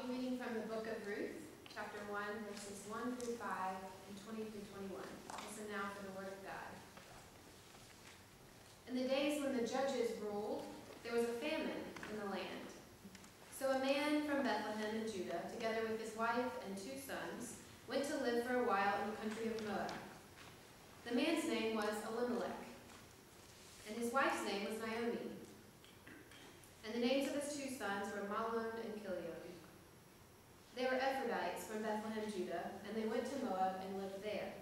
be reading from the book of Ruth, chapter 1, verses 1 through 5 and 20 through 21. Listen now for the word of God. In the days when the judges ruled, there was a famine in the land. So a man from Bethlehem in Judah, together with his wife and 2 sons, went to live for a while in the country of Moab. The man's name was Elimelech, and his wife's name was Naomi. And the names of his 2 sons were Mahlon and Chilion. They were Ephraites from Bethlehem, Judah, and they went to Moab and lived there.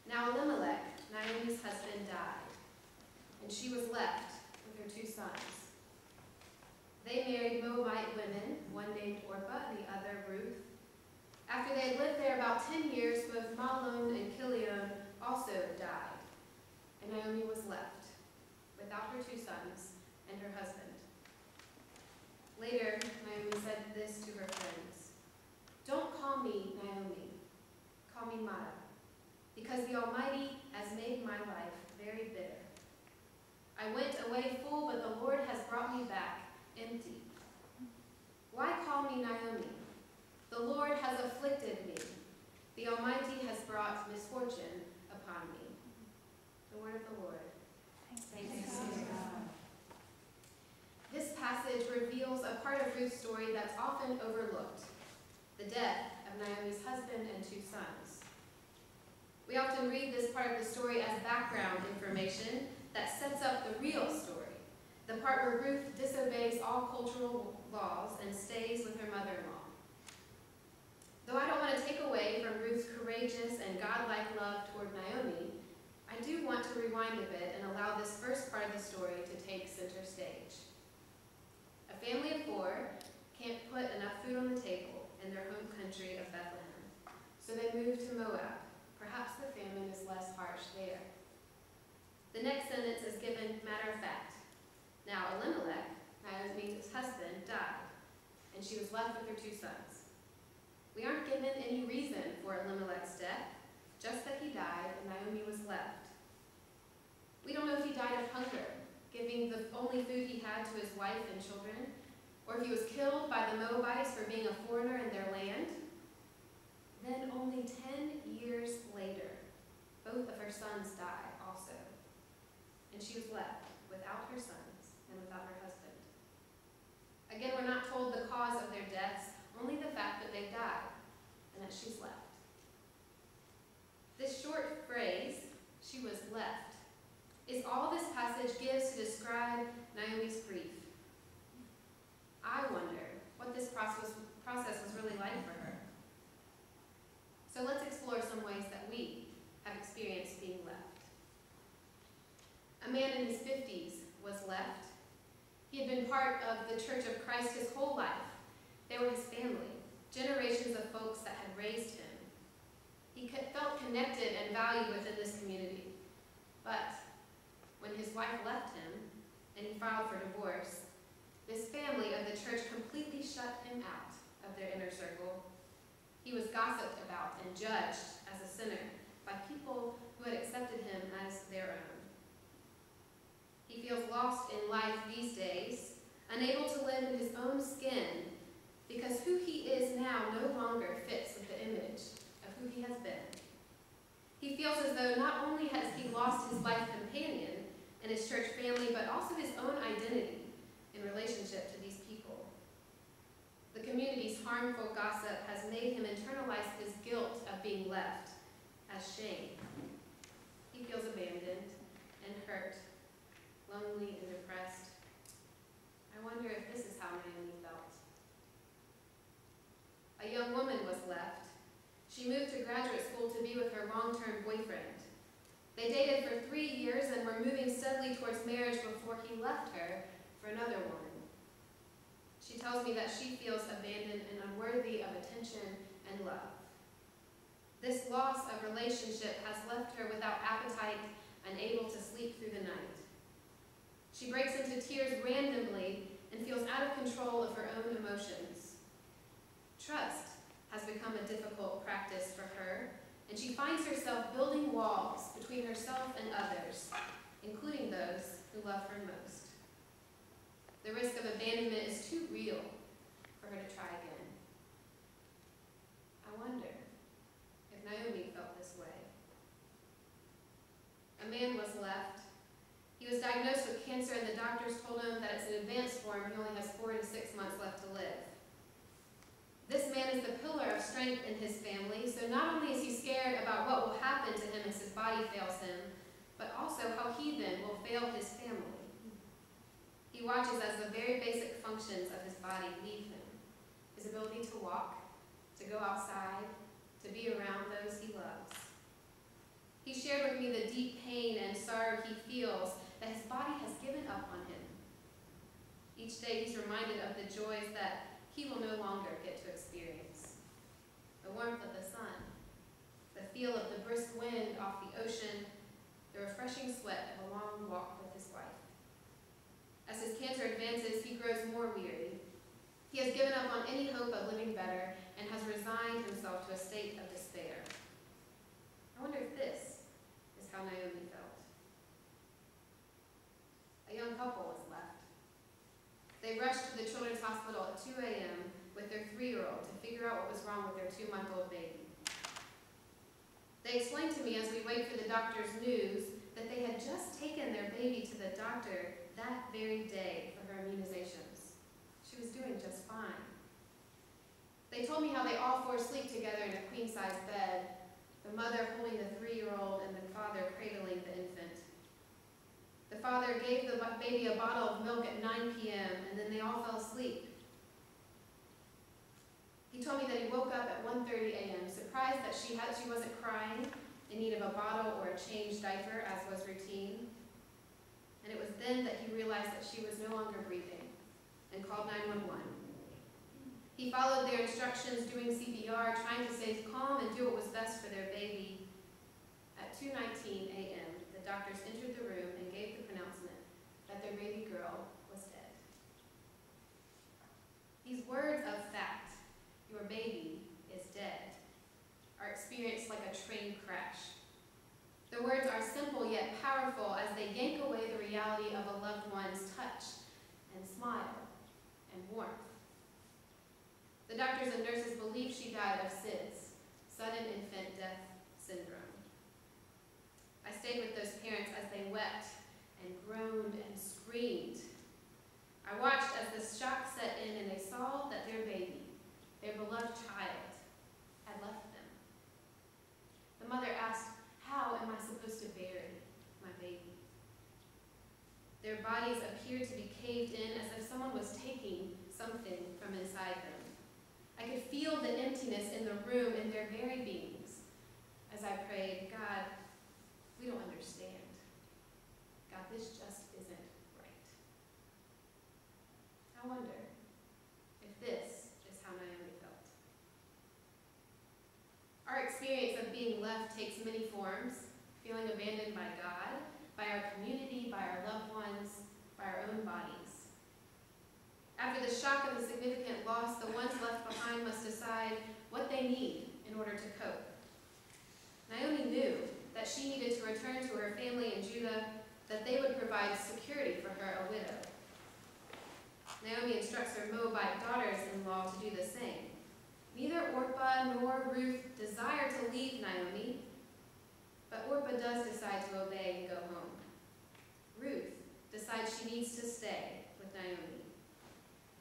Now Elimelech, Naomi's husband, died, and she was left with her 2 sons. They married Moabite women, one named Orpah and the other Ruth. After they had lived there about 10 years, both Mahlon and Chilion also died, and Naomi was left without her 2 sons and her husband. Later, Naomi said this to her friends: "Don't call me Naomi, call me Mara, because the Almighty has made my life very bitter. I went away full, but the Lord has brought me back empty. Why call me Naomi? The Lord has afflicted me. The Almighty has brought misfortune upon me." The word of the Lord. Thanks be to God. This passage reveals a part of Ruth's story that's often overlooked: the death of Naomi's husband and 2 sons. We often read this part of the story as background information that sets up the real story, the part where Ruth disobeys all cultural laws and stays with her mother-in-law. Though I don't want to take away from Ruth's courageous and godlike love toward Naomi, I do want to rewind a bit and allow this first part of the story to take center stage. A family of 4 can't put enough food on the table in their home country of Bethlehem, so they move to Moab. Perhaps the famine is less harsh there. The next sentence is given matter of fact. Now Elimelech, Naomi's husband, died, and she was left with her 2 sons. We aren't given any reason for Elimelech's death, just that he died and Naomi was left. We don't know if he died of hunger, giving the only food he had to his wife and children, or if he was killed by the Moabites for being a foreigner in their land. Then only 10 years later, both of her sons die also, and she was left without her sons and without her husband. Again, we're not told the cause of their deaths, only the fact that they died and that she's left. This short phrase, "she was left," is all this passage gives to describe Naomi's grief. I wonder what this process was really like for her. So let's explore some ways that we have experienced being left. A man in his 50s was left. He had been part of the Church of Christ his whole life. They were his family, generations of folks that had raised him. He felt connected and valued within this community. But when his wife left him and he filed for divorce, this family of the church completely shut him out of their inner circle. He was gossiped about and judged as a sinner by people who had accepted him as their own. He feels lost in life these days, unable to live in his own skin, because who he is now no longer fits with the image of who he has been. He feels as though not only has he lost his life companion and his church family, but also his own identity in relationship to these people. The community's harmful gossip has made him internalize his guilt of being left as shame. He feels abandoned and hurt, lonely and depressed. I wonder if this is how Naomi felt. A young woman was left. She moved to graduate school to be with her long-term boyfriend. They dated for 3 years and were moving steadily towards marriage before he left her for another woman. She tells me that she feels abandoned and unworthy of attention and love. This loss of relationship has left her without appetite, unable to sleep through the night. She breaks into tears randomly and feels out of control of her own emotions. Trust has become a difficult practice for her, and she finds herself building walls between herself and others, including those who love her most. The risk of abandonment is too real for for her to try again. I wonder if Naomi felt this way. A man was left. He was diagnosed with cancer, and the doctors told him that it's an advanced form. He only has 4 to 6 months left to live. This man is the pillar of strength in his family, so not only is he scared about what will happen to him as his body fails him, but also how he then will fail his family. He watches as the very basic functions of his body leave him. His ability to walk, to go outside, to be around those he loves. He shared with me the deep pain and sorrow he feels that his body has given up on him. Each day he's reminded of the joys that he will no longer get to experience. The warmth of the sun, the feel of the brisk wind off the ocean, the refreshing sweat of a long walk with his wife. As his cancer advances, he grows more weary. He has given up on any hope of living better and has resigned himself to a state of despair. I wonder if this is how Naomi felt. A young couple was left. They rushed to the children's hospital at 2 a.m. with their 3-year-old to figure out what was wrong with their 2-month-old baby. They explained to me as we wait for the doctor's news that they had just taken their baby to the doctor that very day for her immunizations. She was doing just fine. They told me how they all 4 sleep together in a queen-size bed, the mother holding the 3-year-old and the father cradling the infant. The father gave the baby a bottle of milk at 9 p.m., and then they all fell asleep. He told me that he woke up at 1:30 a.m., surprised that she wasn't crying, in need of a bottle or a changed diaper, as was routine. And it was then that he realized that she was no longer breathing, and called 911. He followed their instructions, doing CPR, trying to stay calm and do what was best for their baby. At 2:19 a.m., the doctors entered the room and gave the pronouncement that their baby girl was dead. These words of fact, "Your baby is dead," are experienced like a train crash. The words are simple yet powerful as they yank away the reality of a loved one's touch and smile and warmth. The doctors and nurses believe she died of SIDS, sudden infant death syndrome. I stayed with those parents as they wept and groaned and screamed. I watched as the shock set in and they saw that their baby, their beloved child, had left them. The mother asked, "How am I supposed to bury my baby?" Their bodies appeared to be caved in as if someone was taking something from inside them. I could feel the emptiness in the room in their very beings as I prayed, "God, we don't understand. God, this just isn't right." I wonder if this is how Naomi felt. Our experience of being left takes many forms: feeling abandoned by God, by our community, by our loved ones, by our own bodies. After the shock of the significant loss, the ones left behind must decide what they need in order to cope. Naomi knew that she needed to return to her family in Judah, that they would provide security for her, a widow. Naomi instructs her Moabite daughters-in-law to do the same. Neither Orpah nor Ruth desire to leave Naomi, but Orpah does decide to obey and go home. Ruth decides she needs to stay with Naomi.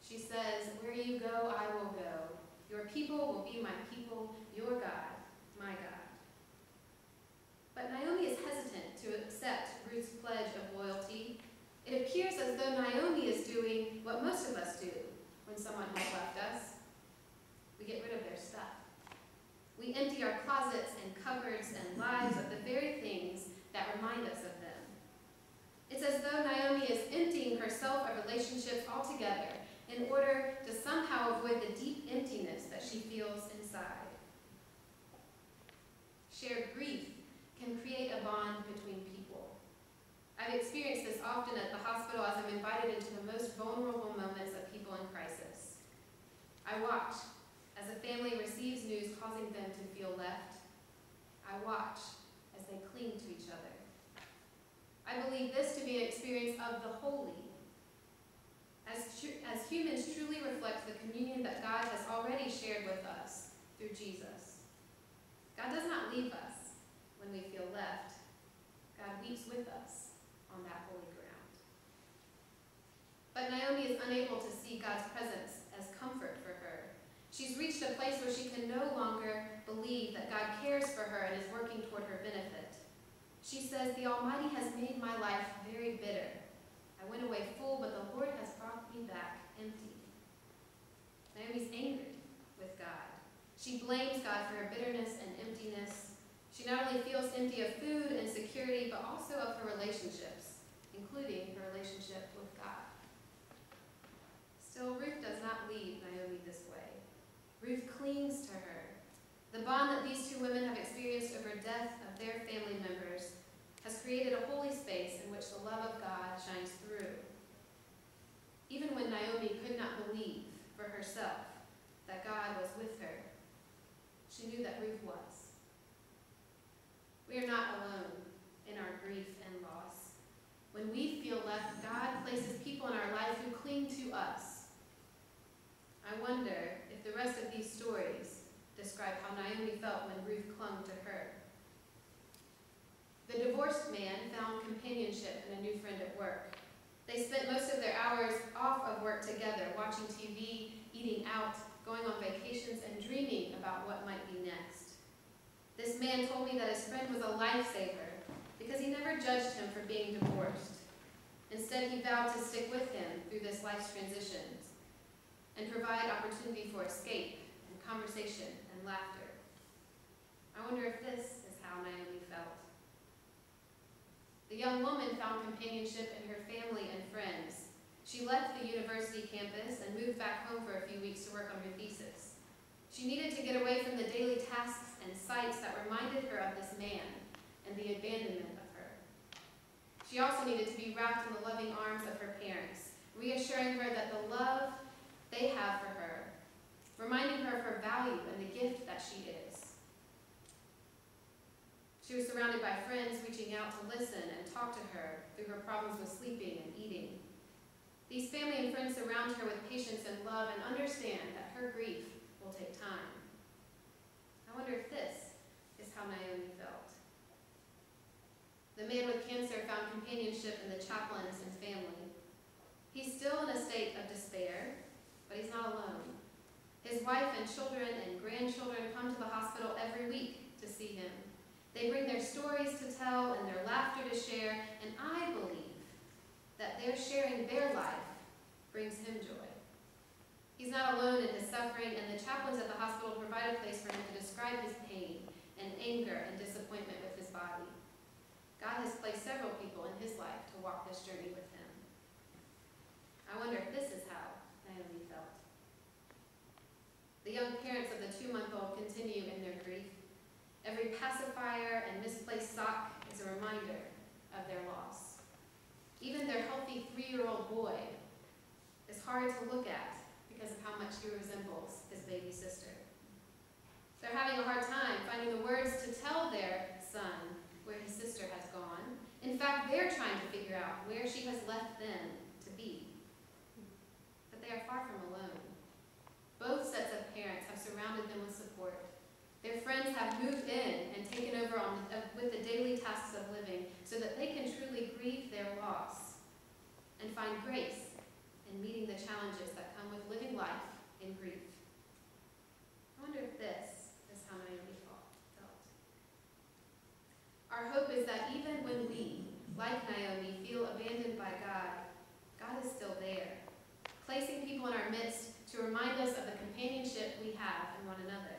She says, "Where you go, I will go. Your people will be my people, your God, my God." But Naomi is hesitant to accept Ruth's pledge of loyalty. It appears as though Naomi is doing what most of us do when someone has left us. We get rid of their stuff. We empty our closets and cupboards and lives of the very things that remind us of them. It's as though Naomi is emptying herself of relationships altogether in order to somehow avoid the deep emptiness that she feels inside. Shared grief can create a bond between people. I've experienced this often at the hospital as I'm invited into the most vulnerable moments of people in crisis. I watch as a family receives news causing them to feel left. I watch as they cling to each other. I believe this to be an experience of the holy, as humans truly reflect the communion that God has already shared with us through Jesus. God does not leave us when we feel left. God weeps with us on that holy ground. But Naomi is unable to see God's presence as comfort for her. She's reached a place where she can no longer believe that God cares for her and is working toward her benefit. She says, "The Almighty has made my life very bitter. I went away full, but the Lord has brought me back empty." Naomi's angry with God. She blames God for her bitterness and emptiness. She not only feels empty of food and security, but also of her relationships, including her relationship with God. Still, Ruth does not leave Naomi this way. Ruth clings to her. The bond that these two women have experienced over death of their family members has created a holy space in which the love of God shines through. Even when Naomi could not believe for herself that God was with her, she knew that Ruth was. We are not alone in our grief and loss. When we feel left, God places people in our life who cling to us. I wonder if the rest of these stories describe how Naomi felt when Ruth clung to her. The divorced man found companionship in a new friend at work. They spent most of their hours off of work together, watching TV, eating out, going on vacations, and dreaming about what might be next. This man told me that his friend was a lifesaver because he never judged him for being divorced. Instead, he vowed to stick with him through this life's transitions and provide opportunity for escape and conversation and laughter. I wonder if this is how Naomi felt. The young woman found companionship in her family and friends. She left the university campus and moved back home for a few weeks to work on her thesis. She needed to get away from the daily tasks and sights that reminded her of this man and the abandonment of her. She also needed to be wrapped in the loving arms of her parents, reassuring her that the love they have for her, reminding her of her value and the gift that she is. She was surrounded by friends reaching out to listen and talk to her through her problems with sleeping and eating. These family and friends surround her with patience and love and understand that her grief will take time. I wonder if this is how Naomi felt. The man with cancer found companionship in the chaplains and family. He's still in a state of despair, but he's not alone. His wife and children and grandchildren come to the hospital every week to see him. They bring their stories to tell and their laughter to share, and I believe that their sharing their life brings him joy. He's not alone in his suffering, and the chaplains at the hospital provide a place for him to describe his pain and anger and disappointment with his body. God has placed several people in his life to walk this journey with him. I wonder if this is how Naomi felt. The young parents of the 2-month-old continue in their grief. Every pacifier and misplaced sock is a reminder of their loss. Even their healthy 3-year-old boy is hard to look at because of how much he resembles his baby sister. They're having a hard time finding the words to tell their son where his sister has gone. In fact, they're trying to figure out where she has left them to be. But they are far from alone. Both sets of parents have surrounded them with support. Their friends have moved in and taken over with the daily tasks of living so that they can truly grieve their loss and find grace in meeting the challenges that come with living life in grief. I wonder if this is how Naomi felt. Our hope is that even when we, like Naomi, feel abandoned by God, God is still there, placing people in our midst to remind us of the companionship we have in one another.